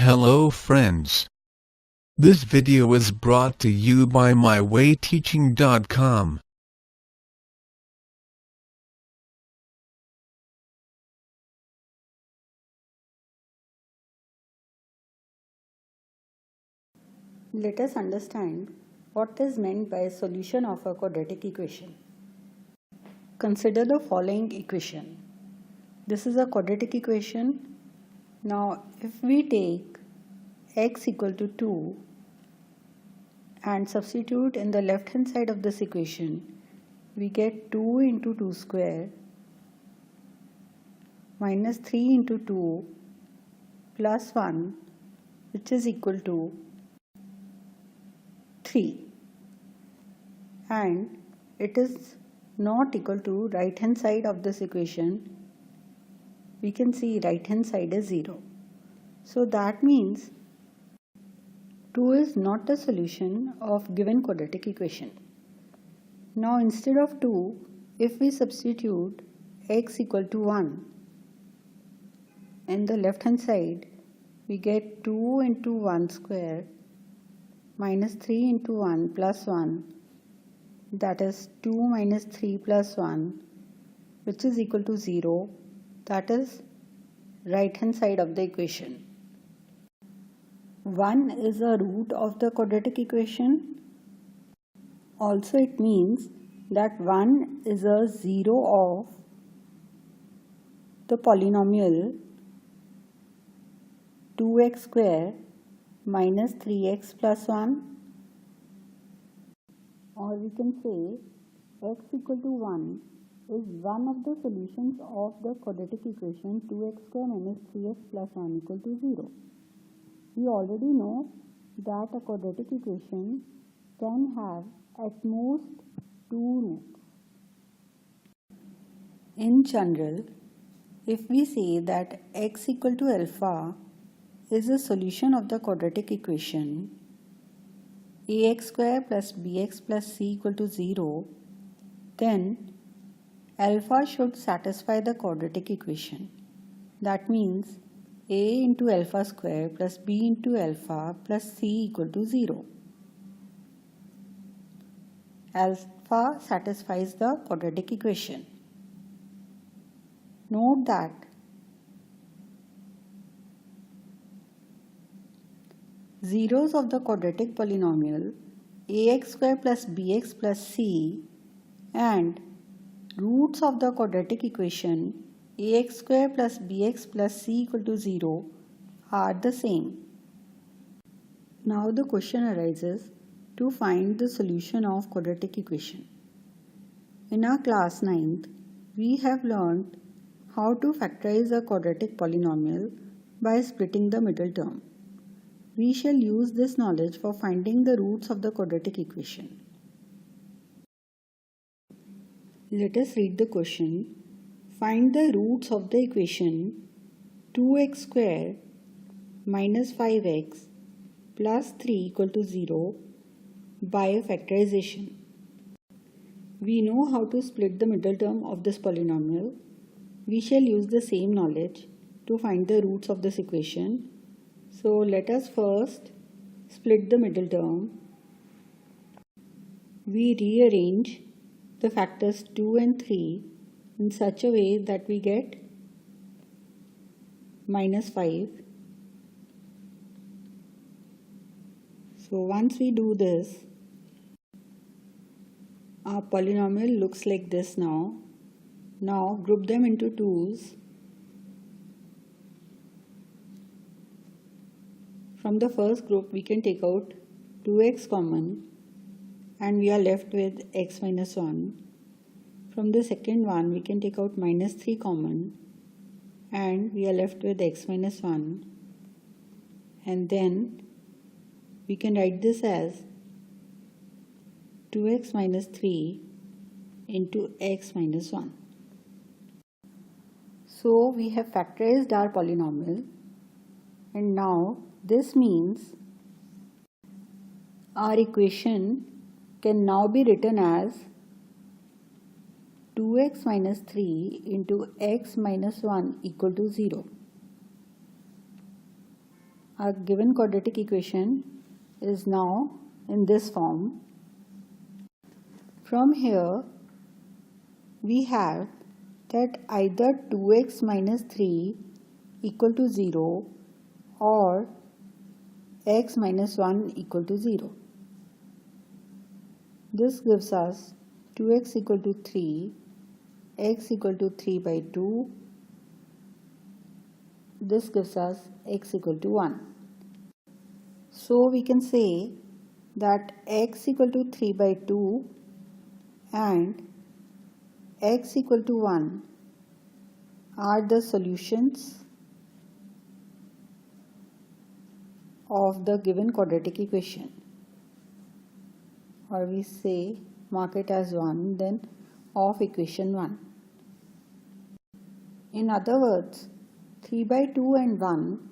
Hello friends. This video is brought to you by mywayteaching.com. Let us understand what is meant by a solution of a quadratic equation. Consider the following equation. This is a quadratic equation. Now if we take x equal to 2 and substitute in the left hand side of this equation, we get 2 into 2 square minus 3 into 2 plus 1, which is equal to 3, and it is not equal to right hand side of this equation. We can see right hand side is 0. So that means 2 is not the solution of given quadratic equation. Now instead of 2, if we substitute x equal to 1 in the left hand side, we get 2 into 1 square minus 3 into 1 plus 1, that is 2 minus 3 plus 1, which is equal to 0. That is right hand side of the equation. 1 is a root of the quadratic equation. Also it means that 1 is a 0 of the polynomial 2x square minus 3x plus 1, or we can say x equal to 1 is one of the solutions of the quadratic equation 2x square minus 3x plus 1 equal to 0. We already know that a quadratic equation can have at most 2 roots. In general, if we say that x equal to alpha is a solution of the quadratic equation ax square plus bx plus c equal to 0, then alpha should satisfy the quadratic equation. That means a into alpha square plus b into alpha plus c equal to 0. Alpha satisfies the quadratic equation. Note that zeros of the quadratic polynomial ax square plus bx plus c and roots of the quadratic equation ax square plus bx plus c equal to 0 are the same. Now the question arises to find the solution of quadratic equation. In our class 9th, we have learned how to factorize a quadratic polynomial by splitting the middle term. We shall use this knowledge for finding the roots of the quadratic equation. Let us read the question. Find the roots of the equation 2x square minus 5x plus 3 equal to 0 by a factorization. We know how to split the middle term of this polynomial. We shall use the same knowledge to find the roots of this equation. So let us first split the middle term. We rearrange the factors 2 and 3 in such a way that we get minus 5. So once we do this, our polynomial looks like this now. Now group them into 2's. From the first group we can take out 2x common and we are left with x minus 1. From the second one we can take out minus 3 common and we are left with x minus 1. And then we can write this as 2x minus 3 into x minus 1. So we have factorized our polynomial, and now this means our equation can now be written as 2x minus 3 into x minus 1 equal to 0. Our given quadratic equation is now in this form. From here, we have that either 2x minus 3 equal to 0 or x minus 1 equal to 0. This gives us 2x equal to 3, x equal to 3 by 2. This gives us x equal to 1. So we can say that x equal to 3 by 2 and x equal to 1 are the solutions of the given quadratic equation, or we say mark it as 1, then of equation 1. In other words, 3 by 2 and 1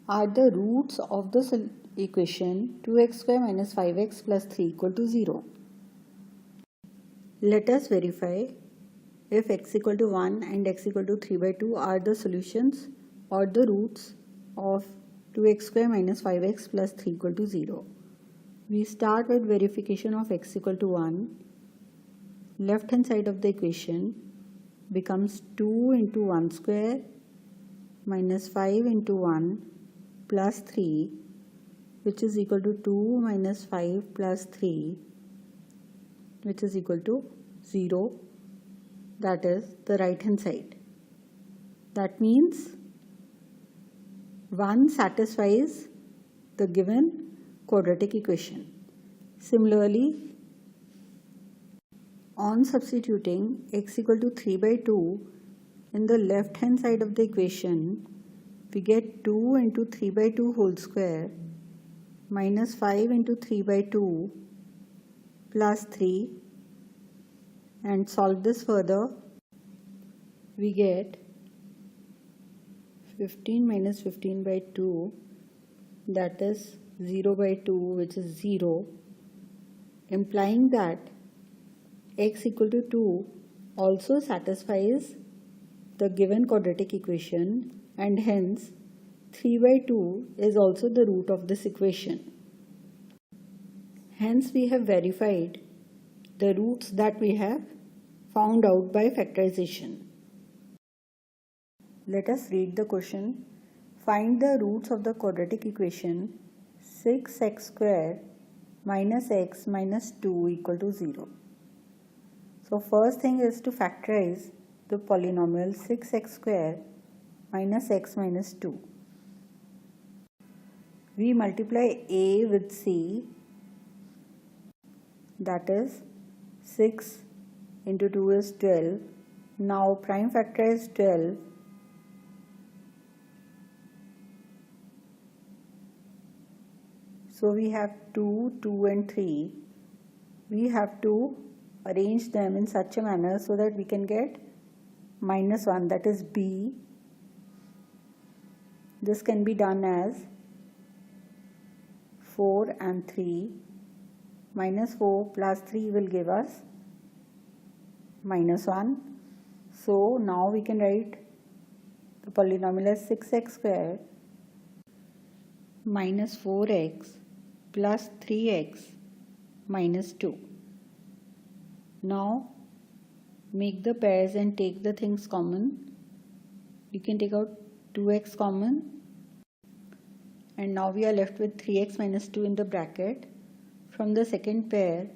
are the roots of the equation 2x square minus 5x plus 3 equal to 0. Let us verify if x equal to 1 and x equal to 3 by 2 are the solutions or the roots of 2x square minus 5x plus 3 equal to 0. We start with verification of x equal to 1. Left hand side of the equation becomes 2 into 1 square minus 5 into 1 plus 3, which is equal to 2 minus 5 plus 3, which is equal to 0. That is the right hand side. That means 1 satisfies the given quadratic equation. Similarly, on substituting x equal to 3 by 2 in the left hand side of the equation, we get 2 into 3 by 2 whole square minus 5 into 3 by 2 plus 3, and solve this further. We get 15 minus 15 by 2, that is 0 by 2, which is 0, implying that x equal to 2 also satisfies the given quadratic equation, and hence 3 by 2 is also the root of this equation. Hence we have verified the roots that we have found out by factorization. Let us read the question. Find the roots of the quadratic equation 6x square minus x minus 2 equal to 0. So first thing is to factorize the polynomial 6x square minus x minus 2. We multiply a with c, that is 6 into 2 is 12. Now prime factorize 12. So we have 2, 2 and 3. We have to arrange them in such a manner so that we can get minus 1, that is b. This can be done as 4 and 3. Minus 4 plus 3 will give us minus 1. So now we can write the polynomial as 6x square minus 4x plus 3x minus 2. Now make the pairs and take the things common. You can take out 2x common, and now we are left with 3x minus 2 in the bracket. From the second pair,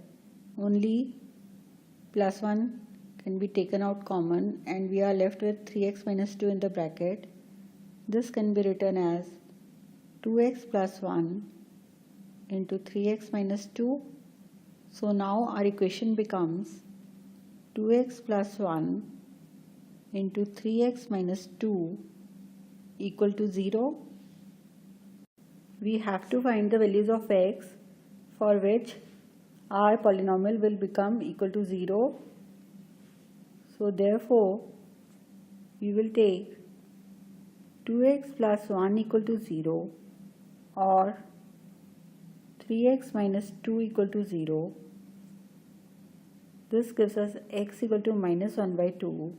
only plus 1 can be taken out common, and we are left with 3x minus 2 in the bracket. This can be written as 2x plus 1 into 3x minus 2. So now our equation becomes 2x plus 1 into 3x minus 2 equal to 0. We have to find the values of x for which our polynomial will become equal to 0. So therefore, we will take 2x plus 1 equal to 0 or 3x minus 2 equal to 0. This gives us x equal to minus 1 by 2,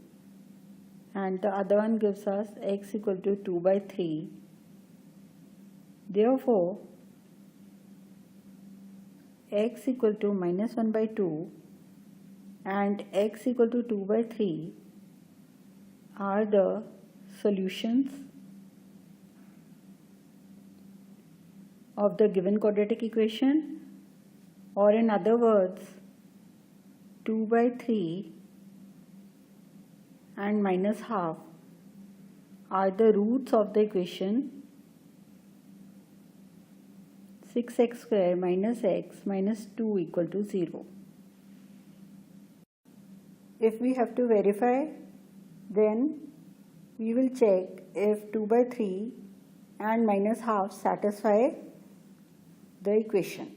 and the other one gives us x equal to 2 by 3. Therefore, x equal to minus 1 by 2 and x equal to 2 by 3 are the solutions of the given quadratic equation, or in other words, 2 by 3 and minus half are the roots of the equation 6x square minus x minus 2 equal to 0. If we have to verify, then we will check if 2 by 3 and minus half satisfy the equation.